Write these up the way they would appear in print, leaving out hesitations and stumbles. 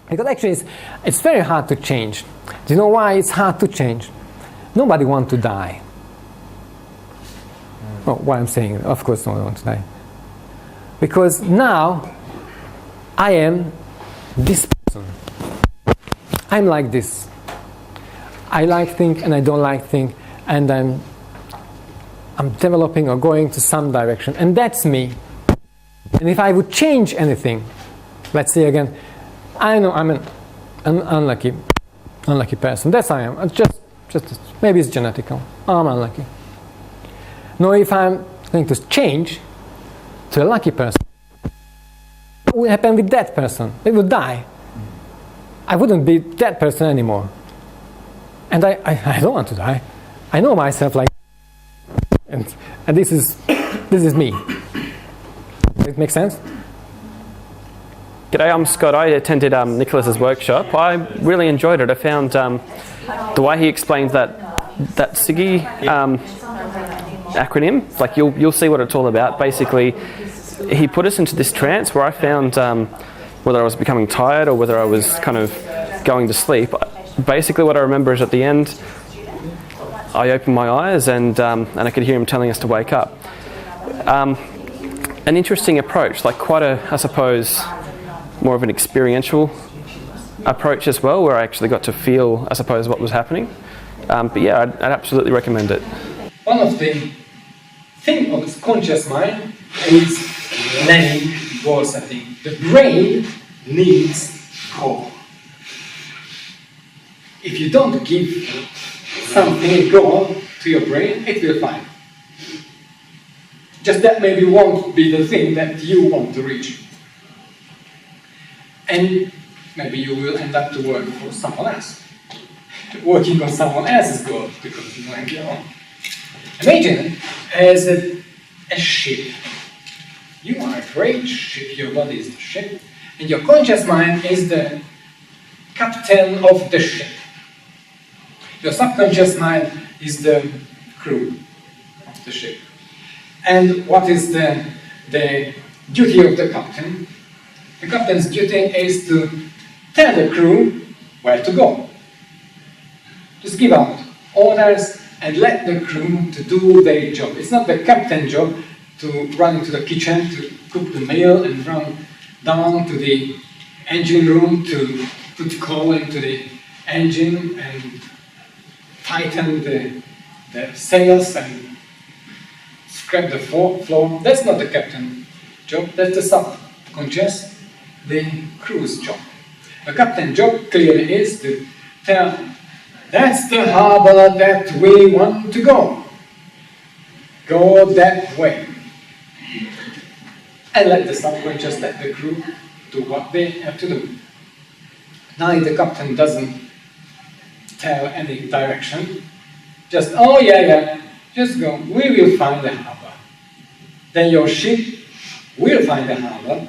Because actually it's very hard to change. Do you know why it's hard to change? Nobody wants to die. Oh, why I'm saying it? Of course nobody wants to die. Because now I am this person. I'm like this. I like things and I don't like things, and I'm developing or going to some direction, and that's me. And if I would change anything, let's say again, I know I'm an unlucky person. That's I am. Just maybe it's genetical. I'm unlucky. Now, if I'm going to change to a lucky person, what would happen with that person? They would die. I wouldn't be that person anymore. And I don't want to die. I know myself like, and this is me. Does it make sense? G'day, I'm Scott. I attended Nicholas's workshop. I really enjoyed it. I found the way he explains that SIGI acronym, like you'll see what it's all about. Basically, he put us into this trance where I found whether I was becoming tired or whether I was kind of going to sleep. Basically, what I remember is at the end, I opened my eyes and I could hear him telling us to wake up. An interesting approach, like quite a, I suppose, more of an experiential approach as well, where I actually got to feel, I suppose, what was happening. But yeah, I'd absolutely recommend it. One of the things of the conscious mind is many goals, I think. The brain needs goal. If you don't give something a goal to your brain, it will find. Just that maybe won't be the thing that you want to reach. And maybe you will end up to work for someone else. Working on someone else's goal because you don't have your own. Imagine as a ship. You are a great ship, your body is the ship, and your conscious mind is the captain of the ship. Your subconscious mind is the crew of the ship. And what is the duty of the captain? The captain's duty is to tell the crew where to go. Just give out orders and let the crew to do their job. It's not the captain's job to run into the kitchen to cook the meal and run down to the engine room to put coal into the engine and tighten the sails and scrap the floor. That's not the captain's job, that's the subconscious, the crew's job. The captain's job clearly is to tell, that's the harbor that we want to go. Go that way. And let the subconscious, let the crew do what they have to do. Now if the captain doesn't tell any direction, just, oh yeah, just go, we will find the harbor. Then your ship will find the harbor,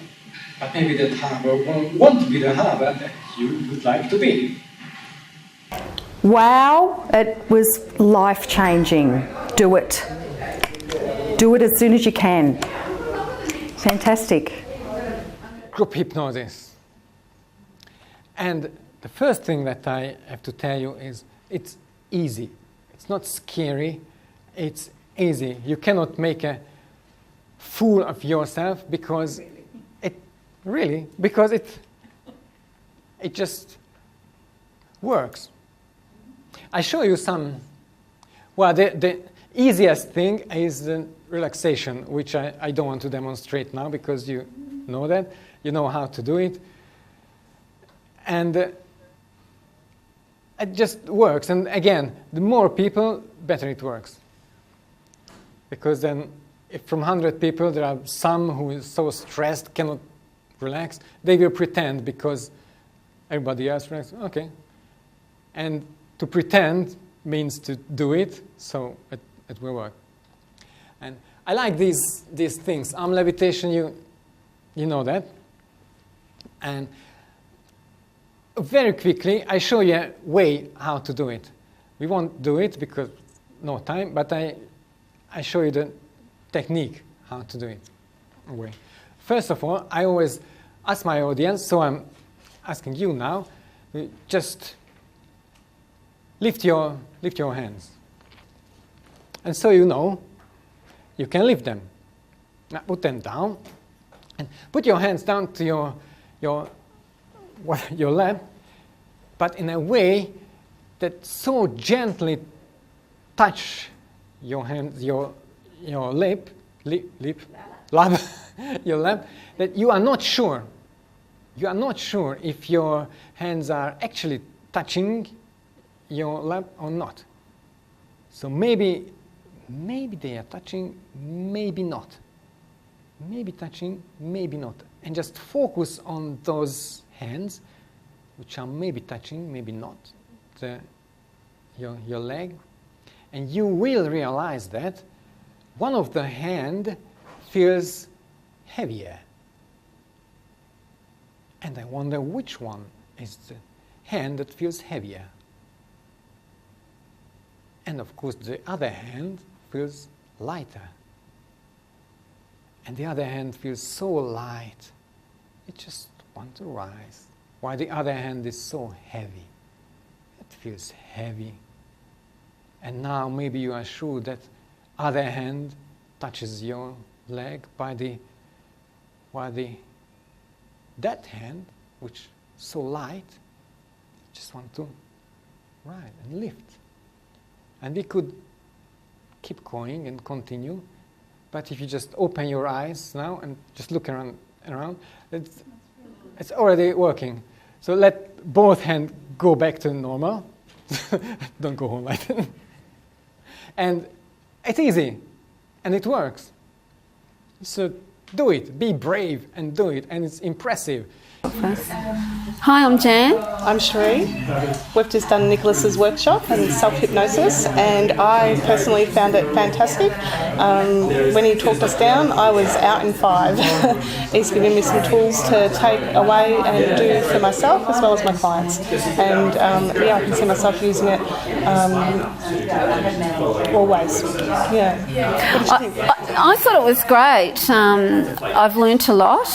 but maybe that harbor won't be the harbor that you would like to be. Wow, it was life-changing. Do it. Do it as soon as you can. Fantastic. Group hypnosis. And the first thing that I have to tell you is it's easy. It's not scary, it's easy. You cannot make a fool of yourself because it just works. I show you some. Well, the easiest thing is the relaxation, which I don't want to demonstrate now because you know that. You know how to do it. And it just works. And again, the more people, better it works. Because then if from 100 people there are some who is so stressed, cannot relax, they will pretend because everybody else relaxes. Okay. And to pretend means to do it, so it will work. And I like these things. Arm levitation, you know that. And very quickly, I show you a way how to do it. We won't do it because no time, but I show you the technique how to do it. First of all, I always ask my audience, so I'm asking you now, just lift your hands. And so you know, you can lift them. Now put them down, and put your hands down to your lap, but in a way that so gently touch your hands, your lap, your lap, that you are not sure. You are not sure if your hands are actually touching your lap or not. So maybe they are touching, maybe not. Maybe touching, maybe not. And just focus on those hands, which are maybe touching, maybe not, your leg. And you will realize that one of the hand feels heavier. And I wonder which one is the hand that feels heavier. And of course the other hand feels lighter. And the other hand feels so light, it just wants to rise. While the other hand is so heavy. It feels heavy. And now maybe you are sure that other hand touches your leg while that hand, which is so light, just want to rise and lift. And we could keep going and continue, but if you just open your eyes now and just look around, it's already working. So let both hands go back to normal. Don't go home like that. And it's easy, and it works. So do it, be brave and do it, and it's impressive. Hi, I'm Jan. I'm Sheree. We've just done Nicholas's workshop in self-hypnosis, and I personally found it fantastic. When he talked us down, I was out in 5. He's given me some tools to take away and do for myself as well as my clients. And I can see myself using it always. Yeah. What did you think? I thought it was great. I've learnt a lot.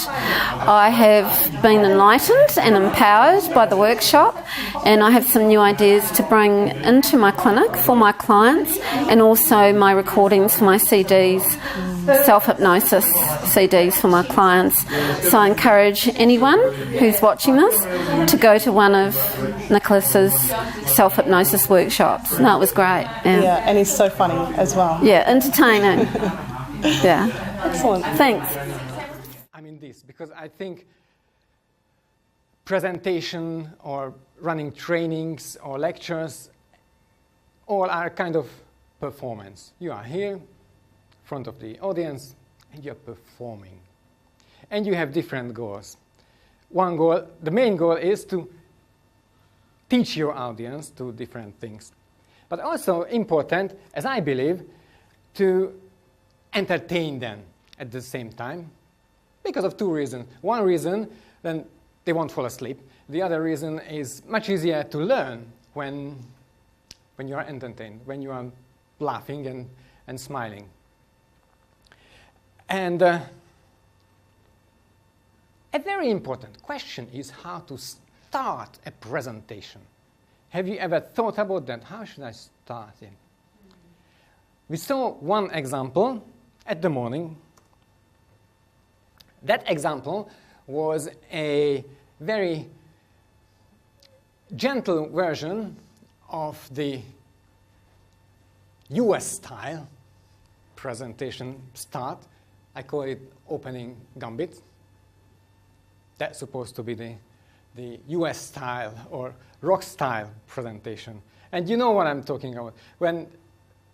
I have been enlightened and empowered by the workshop, and I have some new ideas to bring into my clinic for my clients, and also my recordings for my CDs, self-hypnosis CDs for my clients. So I encourage anyone who's watching this to go to one of Nicholas's self-hypnosis workshops. No, it was great. Yeah, and he's so funny as well. Yeah, entertaining. Yeah. Excellent. Thanks. I mean this, because I think presentation or running trainings or lectures all are kind of performance. You are here in front of the audience and you're performing. And you have different goals. One goal, the main goal is to teach your audience to different things. But also important, as I believe, to entertain them at the same time because of 2 reasons. One reason, then they won't fall asleep. The other reason is much easier to learn when you are entertained, when you are laughing and smiling. And a very important question is how to start a presentation. Have you ever thought about that? How should I start it? We saw one example at the morning. That example was a very gentle version of the US style presentation start. I call it opening gambit. That's supposed to be the US style or rock style presentation. And you know what I'm talking about.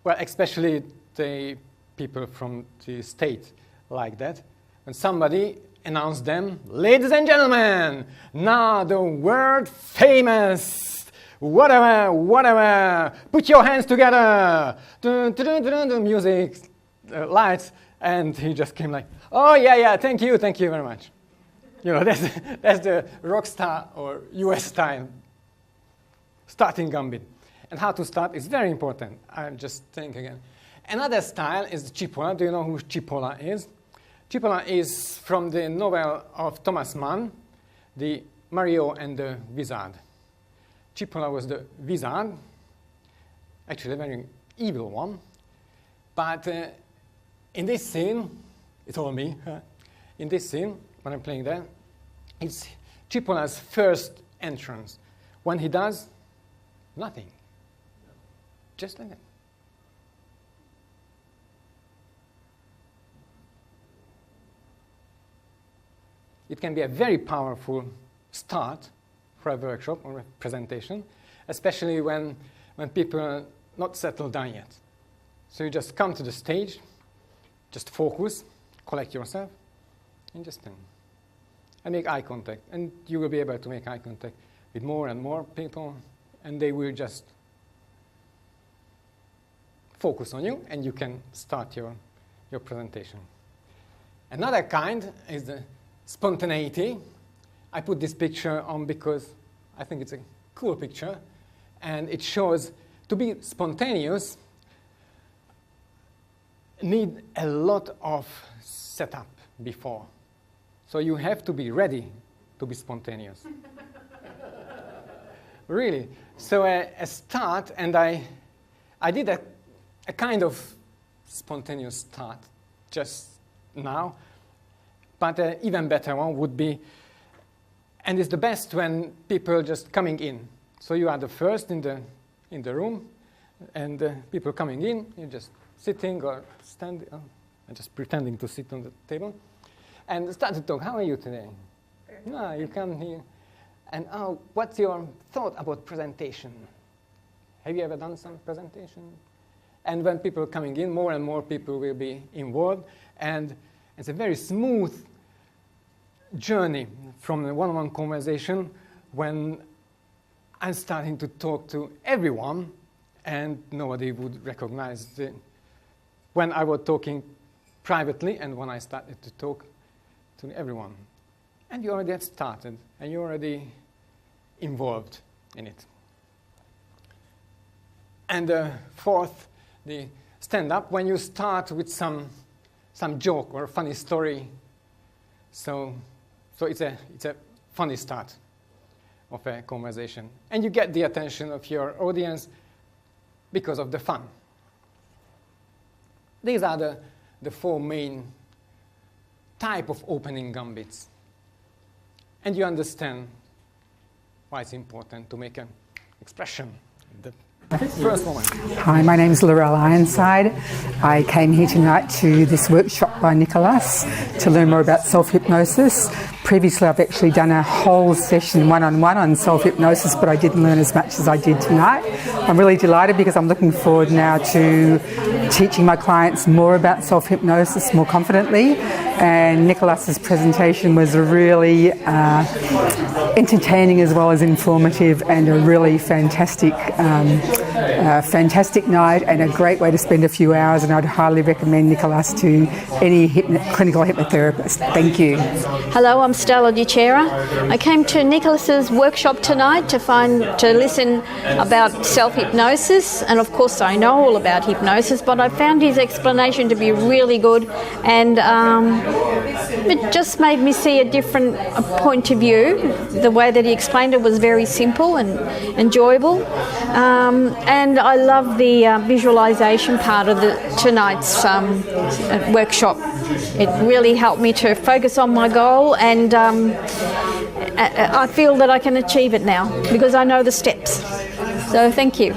Especially the people from the state like that. When somebody announced them, ladies and gentlemen, now the world famous, whatever, put your hands together, the music, lights, and he just came like, oh yeah, thank you very much. You know, that's the rock star or US style starting gambit. And how to start is very important. I'm just thinking again. Another style is Cipolla. Do you know who Cipolla is? Cipolla is from the novel of Thomas Mann, The Mario and the Wizard. Cipolla was the wizard, actually a very evil one, but in this scene, it's all me, in this scene, when I'm playing there, it's Cipolla's first entrance. When he does, nothing. Just like that. It can be a very powerful start for a workshop or a presentation, especially when people are not settled down yet. So you just come to the stage, just focus, collect yourself, and just stand. And make eye contact. And you will be able to make eye contact with more and more people, and they will just focus on you, and you can start your presentation. Another kind is the spontaneity. I put this picture on because I think it's a cool picture, and it shows to be spontaneous need a lot of setup before. So you have to be ready to be spontaneous. Really. So a start, and I did a kind of spontaneous start just now, but an even better one would be, and it's the best when people are just coming in. So you are the first in the room, and people coming in, you're just sitting or standing, and just pretending to sit on the table, and start to talk. How are you today? No, you come here, and what's your thought about presentation? Have you ever done some presentation? And when people are coming in, more and more people will be involved, and it's a very smooth journey from the one-on-one conversation when I'm starting to talk to everyone, and nobody would recognize when I was talking privately and when I started to talk to everyone. And you already had started, and you're already involved in it. And fourth, the stand-up, when you start with some joke or a funny story. So it's a funny start of a conversation. And you get the attention of your audience because of the fun. These are the four main type of opening gambits. And you understand why it's important to make an expression. The first moment. Hi, my name is Laurel Ironside. I came here tonight to this workshop by Nicholas to learn more about self-hypnosis. Previously, I've actually done a whole session one-on-one on self-hypnosis, but I didn't learn as much as I did tonight. I'm really delighted because I'm looking forward now to teaching my clients more about self-hypnosis more confidently. And Nicholas's presentation was really entertaining as well as informative, and a really fantastic night and a great way to spend a few hours, and I'd highly recommend Nicholas to any clinical hypnotherapist. Thank you. Hello, I'm Stella Duchera. I came to Nicholas's workshop tonight to listen about self-hypnosis, and of course I know all about hypnosis, but I found his explanation to be really good, and it just made me see a different point of view. The way that he explained it was very simple and enjoyable, and I love the visualization part of tonight's workshop. It really helped me to focus on my goal, and I feel that I can achieve it now because I know the steps. So thank you.